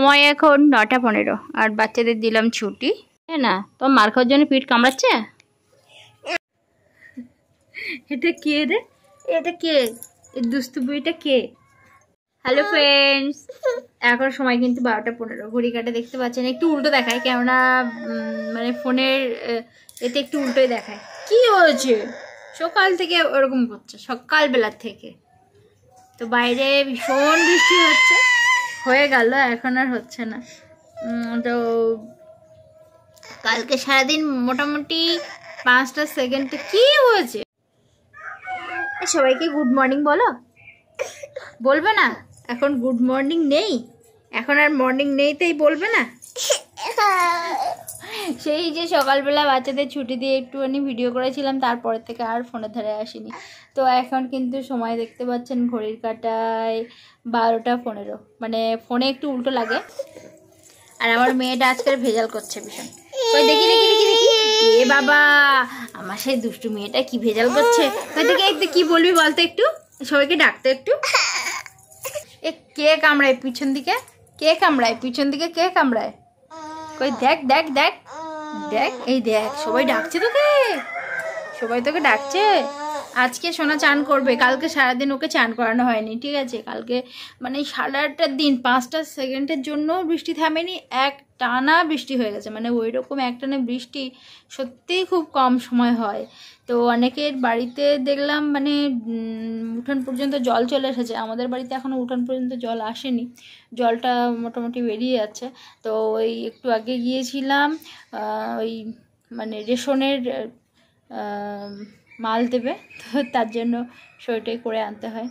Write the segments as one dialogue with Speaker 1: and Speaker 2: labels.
Speaker 1: সময় এখন 9:15 আর বাচ্চাদের দিলাম ছুটি। হ্যাঁ না, তোর মার খাওয়ার জন্য পিঠ কামড়াচ্ছে। এটা কে রে? এটা কে? এই দুষ্টু বুড়িটা কে? হ্যালো ফ্রেন্ডস, এখন সময় কিন্তু 12:15। ঘড়ি কাটা দেখতে পাচ্ছেন, একটু উল্টো দেখায় কেননা মানে ফোনের এতে একটু উল্টোই দেখায়। কি হয়েছে? সকাল থেকে ওরকম করছে, সকালবেলার থেকে। তো বাইরে ভীষণ বৃষ্টি হচ্ছে, হয়ে গেল, এখন আর হচ্ছে না। তো কালকে সারাদিন মোটামুটি 5টা সেকেন্ডে কি হয়েছে? সবাইকে গুড মর্নিং বলো, বলবে না? এখন গুড মর্নিং নেই, এখন আর মর্নিং নেই, তাই বলবে না? সেই যে সকালবেলা বাচ্চাদের ছুটি দিয়ে একটুখানি ভিডিও করেছিলাম, তারপরে থেকে আর ফোনের ধারে আসিনি। তো এখন কিন্তু সময় দেখতে পাচ্ছেন ঘড়ির কাঁটায় 12:15, মানে ফোনে একটু উল্টো লাগে। আর আমার মেয়েটা আজকাল ভেজাল করছে ভীষণ। ওই দেখি দেখি দেখি দেখি, এ বাবা, আমার সেই দুষ্টু মেয়েটা কি ভেজাল করছে। ওই দেখি একটু কি বলবি বলতো, একটু সবাইকে ডাকতে একটু। এ কে কামড়ায় পিছন দিকে? কে কামড়ায় পিছন দিকে? কে কামড়ায়? কই দেখ দেখ দেখ দেখ, এই দেখ, সবাই ডাকছে তোকে, সবাই তোকে ডাকছে। আজকে সোনা চান করবে, কালকে সারাদিন ওকে চান করানো হয়নি, ঠিক আছে? কালকে মানে সারাটা দিন 5টা সেকেন্ডের জন্য বৃষ্টি থামেনি, এক টানা বৃষ্টি হয়ে গেছে। মানে ওই রকম একটানা বৃষ্টি সত্যিই খুব কম সময় হয়। তো অনেকের বাড়িতে দেখলাম মানে উঠান পর্যন্ত জল চলে এসেছে। আমাদের বাড়িতে এখনও উঠান পর্যন্ত জল আসেনি, জলটা মোটামুটি বেরিয়ে যাচ্ছে। তো ওই একটু আগে গিয়েছিলাম, ওই মানে রেশনের মাল দেবে, তো তার জন্য সইটাই করে আনতে হয়,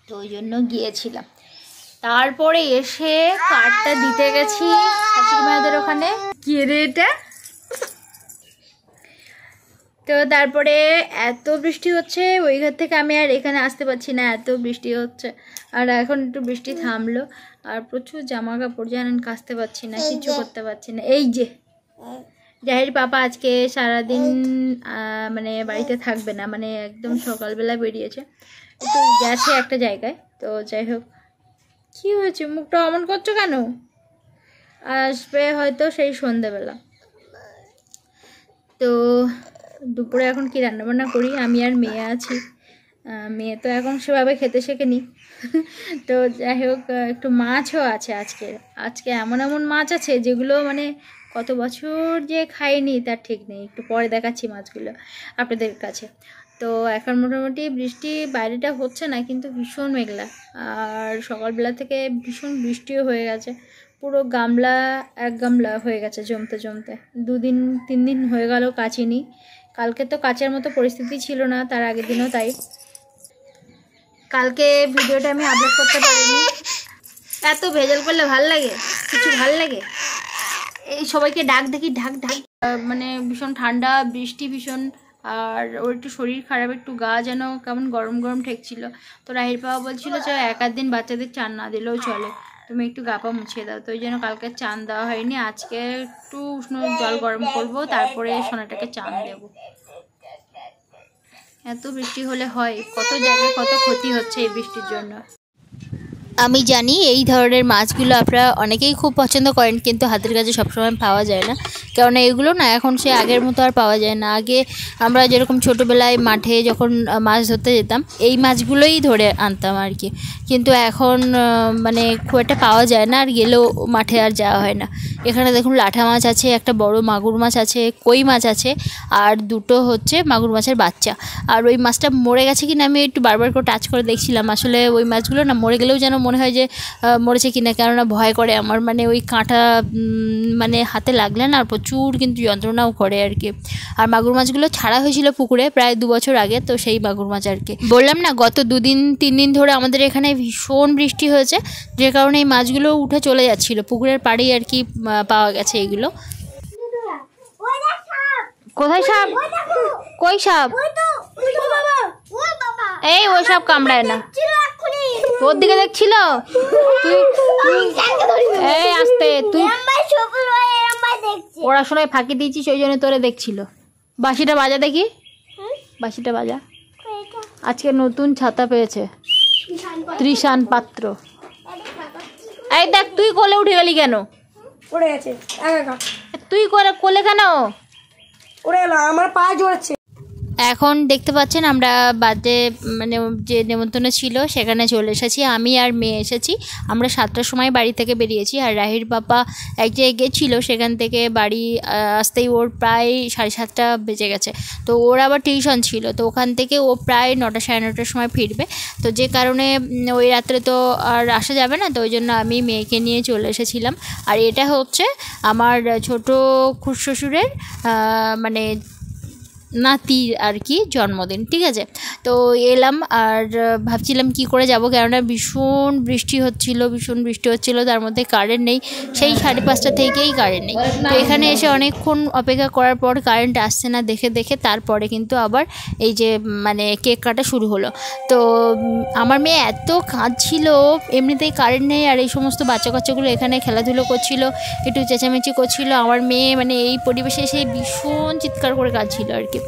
Speaker 1: তো ওই জন্য গিয়েছিলাম। তারপরে এসে কার্ডটা দিতে গেছি শাশুড়ি মায়েদের ওখানে। কি রে এটা? তো তারপরে এত বৃষ্টি হচ্ছে, ওই ঘর থেকে আমি আর এখানে আসতে পারছি না, এত বৃষ্টি হচ্ছে। আর এখন একটু বৃষ্টি থামলো, আর প্রচুর জামা কাপড় জানেন কাচতে পারছি না, কিছু করতে পারছি না। এই যে জাহির পাপা আজকে সারাদিন মানে বাড়িতে থাকবে না, মানে একদম সকালবেলা বেরিয়েছে, একটু গেছে একটা জায়গায়। তো যাই হোক, কী হয়েছে? মুখটা অমন করছো কেন? আসবে হয়তো সেই সন্ধেবেলা। তো দুপুরে এখন কি রান্নাবান্না করি? আমি আর মেয়ে আছি, মেয়ে তো এখন সেভাবে খেতে শেখেনি। তো যাই হোক, একটু মাছও আছে আজকে এমন এমন মাছ আছে যেগুলো মানে কত বছর যে খাইনি তার ঠিক নেই। একটু পরে দেখাচ্ছি মাছগুলো আপনাদের কাছে। তো এখন মোটামুটি বৃষ্টি বাইরেটা হচ্ছে না, কিন্তু ভীষণ মেঘলা, আর সকালবেলা থেকে ভীষণ বৃষ্টিও হয়ে গেছে। পুরো গামলা এক গামলা হয়ে গেছে জমতে জমতে। 2-3 দিন হয়ে গেল কাচিনি। কালকে তো কাচার মতো পরিস্থিতি ছিল না, তার আগের দিনও তাই। কালকে ভিডিওটা আমি আপলোড করতে পারিনি। এত ভেজাল করলে ভাল লাগে? কিছু ভাল লাগে? এই সবাইকে ডাক দেখি, ঢাক ঢাক। মানে ভীষণ ঠান্ডা, বৃষ্টি ভীষণ, আর ওর একটু শরীর খারাপ, একটু গা যেন কেমন গরম গরম ঠেকছিল। তো রাহির বাবা বলছিল যে 1-8 দিন বাচ্চাদের চান না দিলেও চলে, তুমি একটু গা পা মুছিয়ে দাও। তো ওই জন্য কালকে চান দেওয়া হয়নি। আজকে একটু উষ্ণ জল গরম করব, তারপরে সোনাটাকে চান দেব। এত বৃষ্টি হলে হয়, কত জায়গায় কত ক্ষতি হচ্ছে এই বৃষ্টির জন্য। আমি জানি এই ধরনের মাছগুলো আপনারা অনেকেই খুব পছন্দ করেন, কিন্তু হাতের কাছে সবসময় পাওয়া যায় না, কেননা এগুলো না এখন সে আগের মতো আর পাওয়া যায় না। আগে আমরা যেরকম ছোটোবেলায় মাঠে যখন মাছ ধরতে যেতাম, এই মাছগুলোই ধরে আনতাম আর কি, কিন্তু এখন মানে খুব একটা পাওয়া যায় না, আর গেলেও মাঠে আর যাওয়া হয় না। এখানে দেখুন লাঠা মাছ আছে, একটা বড় মাগুর মাছ আছে, কই মাছ আছে, আর দুটো হচ্ছে মাগুর মাছের বাচ্চা। আর ওই মাছটা মরে গেছে কিনা আমি একটু বারবার করে টাচ করে দেখছিলাম। আসলে ওই মাছগুলো না মরে গেলেও যেন মনে হয় যে মরেছে কিনা, কেননা ভয় করে আমার, মানে ওই কাঁটা মানে হাতে লাগলে না প্রচুর কিন্তু যন্ত্রণাও করে আর কি। আর মাগুর মাছগুলো ছাড়া হয়েছিল পুকুরে প্রায় 2 বছর আগে, তো সেই মাগুর মাছ আর কি। বললাম না গত 2-3 দিন ধরে আমাদের এখানে ভীষণ বৃষ্টি হয়েছে, যে কারণে এই মাছগুলো উঠে চলে যাচ্ছিলো পুকুরের পাড়েই আর কি পাওয়া গেছে এইগুলো। কোথায় সাপ? কই সাপ? এই ওই সাপ কামড়ায় না, তোর দিকে দেখছিল। এই আসতে তুই পড়াশোনায় ফাঁকি দিয়েছিস, ওই জন্য তোরে দেখছিল। বাঁশিটা বাজা দেখি, বাঁশিটা বাজা। আজকে নতুন ছাতা পেয়েছে ত্রিশান পাত্র। এই দেখ তুই কোলে উঠে গেলি কেন?
Speaker 2: পড়ে গেছে একা।
Speaker 1: তুই কোলে কেন
Speaker 2: উড়ে গেল? আমার পা জোড়াচ্ছে।
Speaker 1: এখন দেখতে পাচ্ছেন আমরা বাদে মানে যে নেমন্তন্ন ছিল সেখানে চলে এসেছি। আমি আর মেয়ে এসেছি। আমরা 7টার সময় বাড়ি থেকে বেরিয়েছি। আর রাহির বাবা এক জায়গায় গেছিলো, সেখান থেকে বাড়ি আসতেই ওর প্রায় 7:30 বেজে গেছে। তো ওর আবার টিউশন ছিল, তো ওখান থেকে ও প্রায় 9টা সাড়ে 9টার সময় ফিরবে। তো যে কারণে ওই রাত্রে তো আর আসা যাবে না, তো ওই জন্য আমি মেয়েকে নিয়ে চলে এসেছিলাম। আর এটা হচ্ছে আমার ছোট খুড়শ্বশুরের মানে নাতির আর কি জন্মদিন, ঠিক আছে। তো এলাম আর ভাবছিলাম কি করে যাব, কেননা ভীষণ বৃষ্টি হচ্ছিল, তার মধ্যে কারেন্ট নেই। সেই 5:30 থেকেই কারেন্ট নেই। তো এখানে এসে অনেকক্ষণ অপেক্ষা করার পর কারেন্ট আসছে না দেখে তারপরে কিন্তু আবার এই যে মানে কেক কাটা শুরু হলো। তো আমার মেয়ে এত কাঁদছিল, এমনিতেই কারেন্ট নেই আর এই সমস্ত বাচ্চা কাচ্চাগুলো এখানে খেলাধুলো করছিল, একটু চেঁচামেচি করছিল। আমার মেয়ে মানে এই পরিবেশে সে ভীষণ চিৎকার করে কাঁদছিল আর কি।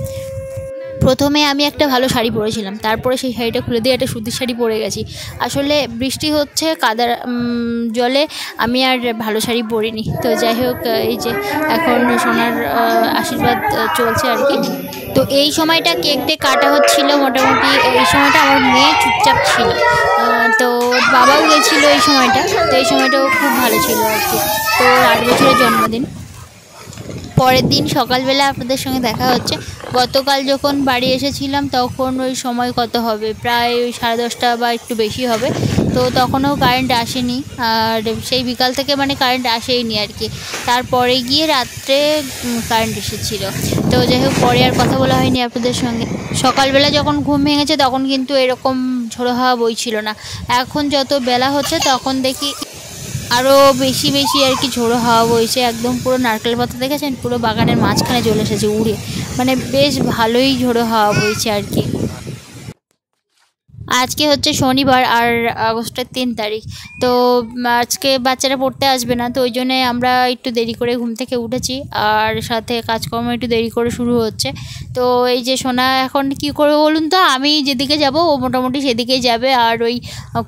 Speaker 1: প্রথমে আমি একটা ভালো শাড়ি পরেছিলাম, তারপরে সেই শাড়িটা খুলে দিয়ে একটা সুতির শাড়ি পরে গেছি। আসলে বৃষ্টি হচ্ছে, কাদার জলে আমি আর ভালো শাড়ি পরিনি। তো যাই হোক, এই যে এখন সোনার আশীর্বাদ চলছে আর কি। তো এই সময়টা কেকটা কাটা হচ্ছিল, মোটামুটি এই সময়টা আমার মেয়ে চুপচাপ ছিল। তো বাবাও গেছিলো এই সময়টা, তো এই সময়টাও খুব ভালো ছিল আর কি। তো 8 বছরের জন্মদিন। পরের দিন সকালবেলা আপনাদের সঙ্গে দেখা হচ্ছে। গতকাল যখন বাড়ি এসেছিলাম তখন ওই সময় কত হবে, প্রায় ওই 10:30 বা একটু বেশি হবে। তো তখনও কারেন্ট আসেনি, আর সেই বিকাল থেকে মানে কারেন্ট আসেইনি আর কি। তারপরে গিয়ে রাত্রে কারেন্ট এসেছিলো। তো যাই হোক, পরে আর কথা বলা হয়নি আপনাদের সঙ্গে। সকালবেলা যখন ঘুম ভেঙেছে তখন কিন্তু এরকম ঝোড়ো হাওয়া বইছিল না। এখন যত বেলা হচ্ছে তখন দেখি আরও বেশি আর কি ঝোড়ো হাওয়া বইছে। একদম পুরো নারকেল পাতা দেখেছেন, পুরো বাগানের মাঝখানে চলে এসেছে উড়ে, মানে বেশ ভালোই ঝোড়ো হাওয়া বইছে আর কি। আজকে হচ্ছে শনিবার আর আগস্টের 3 তারিখ। তো আজকে বাচ্চারা পড়তে আসবে না, তো ওই জন্যে আমরা একটু দেরি করে ঘুম থেকে উঠেছি, আর সাথে কাজকর্ম একটু দেরি করে শুরু হচ্ছে। তো এই যে সোনা এখন কি করবে বলুন তো, আমি যেদিকে যাব ও মোটামুটি সেদিকেই যাবে, আর ওই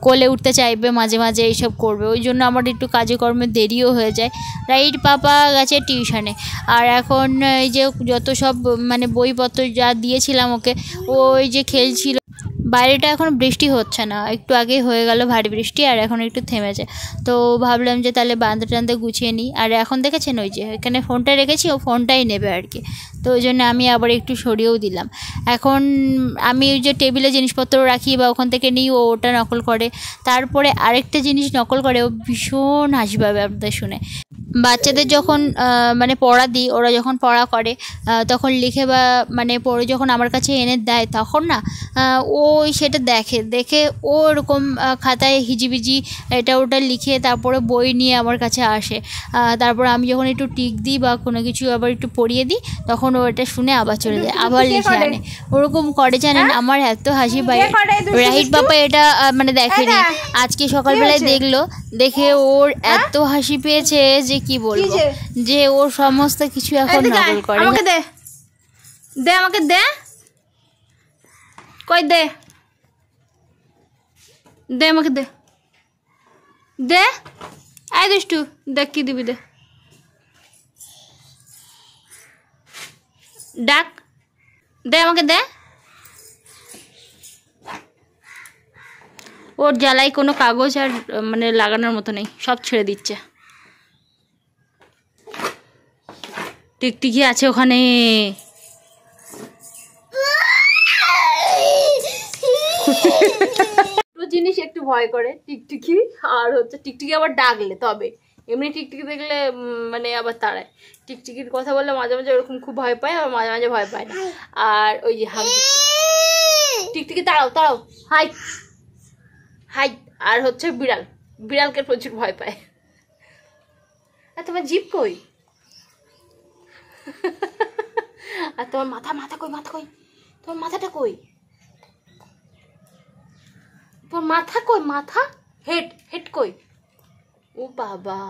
Speaker 1: কোলে উঠতে চাইবে মাঝে মাঝে, এইসব করবে। ওই জন্য আমার একটু কাজে কর্মে দেরিও হয়ে যায়। রাইট পাপা গেছে টিউশনে, আর এখন এই যে যত সব মানে বইপত্র যা দিয়েছিলাম ওকে, ওই যে খেলছিল। বাইরেটা এখন বৃষ্টি হচ্ছে না, একটু আগেই হয়ে গেল ভারী বৃষ্টি, আর এখন একটু থেমেছে। তো ভাবলাম যে তাহলে বাঁধতে গুছিয়ে নিই। আর এখন দেখেছেন ওই যে এখানে ফোনটা রেখেছি, ও ফোনটাই নেবে আর কি। তো ওই জন্য আমি আবার একটু সরিয়েও দিলাম। এখন আমি ওই যে টেবিলে জিনিসপত্র রাখি বা ওখান থেকে নিই, ও ওটা নকল করে। তারপরে আরেকটা জিনিস নকল করে, ও ভীষণ হাসি পাবে আপনাদের শুনে। বাচ্চাদের যখন মানে পড়া দিই, ওরা যখন পড়া করে তখন লিখে বা মানে পড়ে যখন আমার কাছে এনে দেয়, তখন না ও সেটা দেখে ও এরকম খাতায় হিজিবিজি এটা ওটা লিখে তারপরে বই নিয়ে আমার কাছে আসে। তারপর আমি যখন একটু টিক দিই বা কোনো কিছু আবার একটু পড়িয়ে দিই, তখন ও এটা শুনে আবার চলে যায়, আবার লিখে আনে। ওরকম করে জানেন, আমার এত হাসি পায়। রাহিত বাবা এটা মানে দেখেনি, আজকে সকালবেলায় দেখলো, দেখে ওর এত হাসি পেয়েছে যে কি বলবো, যে ওর সমস্ত কিছু এখন নকল করে।
Speaker 2: আমাকে দে দে, আমাকে দে, কই দে দে, আমাকে দে দে, আয় দুষ্টু, দেখ কি দিবি, দে, ডাক দে, আমাকে দে। ওর জ্বালাই কোনো কাগজ আর মানে লাগানোর মতো নেই, সব ছেড়ে দিচ্ছে। টিকটিকি আছে ওখানে। জিনিস একটু ভয় করে টিকটিকি, আর হচ্ছে টিকটিকি আবার ডাকলে তবে, এমনি টিকটিকি দেখলে মানে আবার তাড়ায়। টিকটিকির কথা বললে মাঝে মাঝে ওরকম খুব ভয় পায়, আর মাঝে মাঝে ভয় পায় না। আর ওই যে হাম টিকটিকি তাড়াও হাই হাই। আর হচ্ছে বিড়ালকে প্রচুর ভয় পায়। আর তোমার জিভ কই? আর তোমার মাথা কই? তোমার মাথাটা কই? তোমার মাথা কই? মাথা হেড কই? ও বাবা।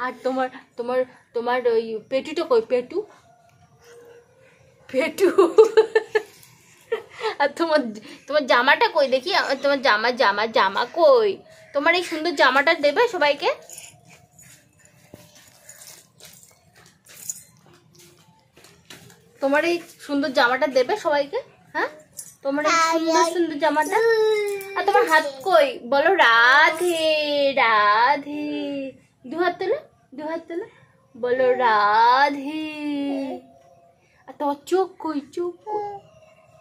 Speaker 2: আর তোমার তোমার তোমার ওই পেটুটা কই? পেটু আর তোমার জামাটা কই দেখি? তোমার জামা কই? তোমার এই সুন্দর জামাটা দেবে সবাইকে? তোমার এই সুন্দর জামাটা দেবে সবাইকে? হ্যাঁ, তোমার এই সুন্দর সুন্দর জামাটা। আর তোমার হাত কই বলো? রাধে রাধে, দু হাত তোলো, দু হাত তোলো, বলো রাধে। আর তোমার চোখ কই? চোখ কই?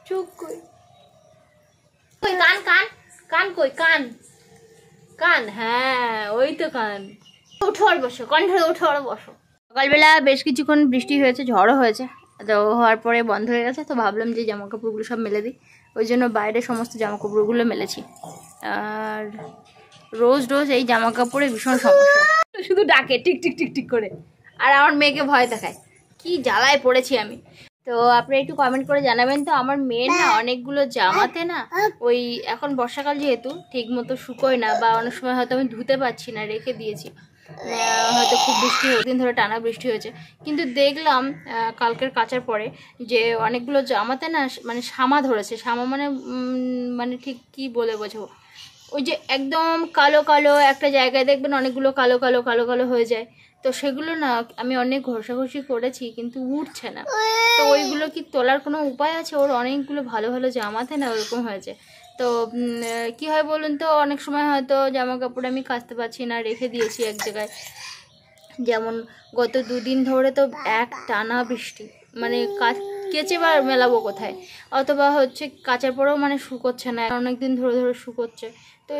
Speaker 2: চোখ কই? কই কান? কান কান কই? কান কান, হ্যাঁ ওই তো কান। উঠো আর বসো, কান ধরে উঠো আর বসো। সকালবেলা বেশ কিছুক্ষণ বৃষ্টি হয়েছে, ঝড়ও হয়েছে, তো হওয়ার পরে বন্ধ হয়ে গেছে। তো ভাবলাম যে জামা কাপড়গুলো সব মেলে দিই, ওই জন্য বাইরে সমস্ত জামা কাপড়গুলো মেলেছি। আর রোজ রোজ এই জামা কাপড়ে ভীষণ সমস্যা, শুধু ডাকে টিক টিক টিক টিক করে, আর আমার মেয়েকে ভয় দেখায়। কি জ্বালায় পড়েছি আমি। তো আপনি একটু কমেন্ট করে জানাবেন তো, আমার মেয়ের না অনেকগুলো জামাতে না ওই এখন বর্ষাকাল যেহেতু ঠিক মতো শুকোয় না, বা অনেক সময় হয়তো আমি ধুতে পারছি না, রেখে দিয়েছি, হয়তো খুব বৃষ্টি দিন ধরে টানা বৃষ্টি হয়েছে। কিন্তু দেখলাম কালকের কাচার পরে যে অনেকগুলো জামাতে না মানে সামা ধরেছে। সামা মানে মানে ঠিক কি বলে বোঝাবো, ওই যে একদম কালো কালো একটা জায়গায় দেখবেন অনেকগুলো কালো কালো কালো কালো হয়ে যায়। তো সেগুলো না আমি অনেক ঘষাঘষি করেছি কিন্তু উঠছে না। তো ওইগুলো কি তোলার কোনো উপায় আছে? ওর অনেকগুলো ভালো ভালো জামাতে না ওরকম হয়েছে। তো কি হয় বলুন তো, অনেক সময় হয়তো জামা কাপড় আমি কাচতে পারছি না, রেখে দিয়েছি এক জায়গায়। যেমন গত 2 দিন ধরে তো এক টানা বৃষ্টি, মানে কেচে বা মেলাবো কোথায়, অথবা হচ্ছে কাচার পরেও মানে শুকোচ্ছে না, অনেক দিন ধরে ধরে শুকোচ্ছে। তো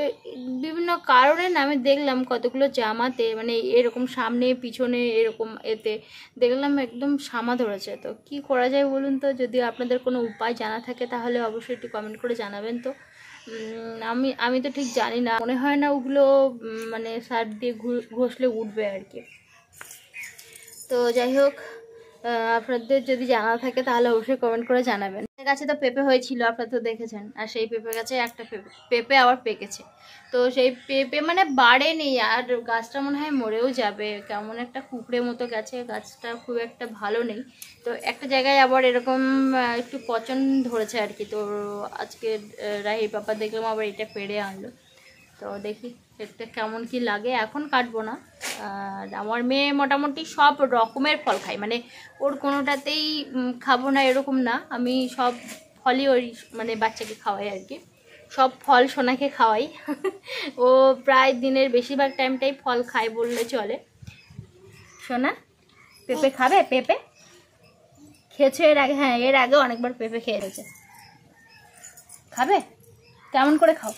Speaker 2: বিভিন্ন কারণে না আমি দেখলাম কতগুলো জামাতে মানে এরকম সামনে পিছনে এরকম এতে দেখলাম একদম সামা ধরেছে। তো কি করা যায় বলুন তো? যদি আপনাদের কোনো উপায় জানা থাকে তাহলে অবশ্যই একটু কমেন্ট করে জানাবেন তো। আমি তো ঠিক জানি না, মনে হয় না ওগুলো মানে সার্ফ দিয়ে ঘষলে উঠবে আর কি। তো যাই হোক, আপনাদের যদি জানা থাকে তাহলে অবশ্যই কমেন্ট করে জানাবেন। আমার কাছে তো পেঁপে হয়েছিল, আপনারা তো দেখেছেন, আর সেই পেঁপে গাছে একটা পেঁপে আবার পেকেছে। তো সেই পেঁপে মানে বাড়েনি, আর গাছটা মনে হয় মরেও যাবে, কেমন একটা কুকড়ে মতো গেছে, গাছটা খুব একটা ভালো নেই। তো একটা জায়গায় আবার এরকম একটু পচন ধরেছে আর কি। তো আজকে রাহির পাপা দেখলাম আবার এটা পেড়ে আনলো। তো দেখি এটা কেমন কি লাগে, এখন কাটবো না। আর আমার মেয়ে মোটামুটি সব রকমের ফল খায়, মানে ওর কোনোটাতেই খাবো না এরকম না, আমি সব ফলই ওই মানে বাচ্চাকে খাওয়াই আর কি। সব ফল সোনাকে খাওয়াই ও প্রায় দিনের বেশিরভাগ টাইমটাই ফল খায় বললে চলে। সোনা পেঁপে খাবে? পেঁপে খেয়েছো এর আগে? হ্যাঁ, এর আগে অনেকবার পেঁপে খেয়েছে। খাবে? কেমন করে খাও?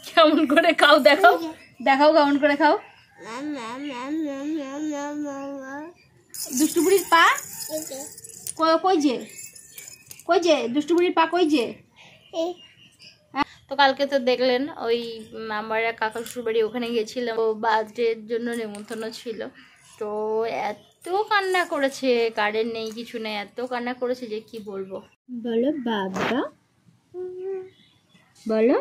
Speaker 2: কেমন করে খাও দেখাও, দেখাও কেমন করে খাও। দুষ্টু বুড়ির পা কই যে, কই যে দুষ্টু বুড়ির পা কই যে? তো কালকে তো দেখলেন ওই আমার কাকা শ্বশুর বাড়ি, ওখানে গেছিলাম, ও বার্থডের জন্য নেমন্তন্ন ছিল। তো এত কান্না করেছে, কারেন্ট নেই কিছু নেই, এত কান্না করেছে যে কি বলবো। বলো বাবা, বলো।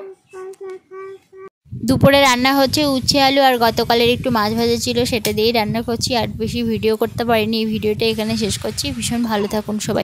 Speaker 2: দুপুরে রান্না হচ্ছে উচ্ছে আলু, আর গতকালের একটু মাছ ভাজা ছিল সেটা দিয়েই রান্না করছি। আর বেশি ভিডিও করতে পারিনি, এই ভিডিওটা এখানে শেষ করছি। ভীষণ ভালো থাকুন সবাই।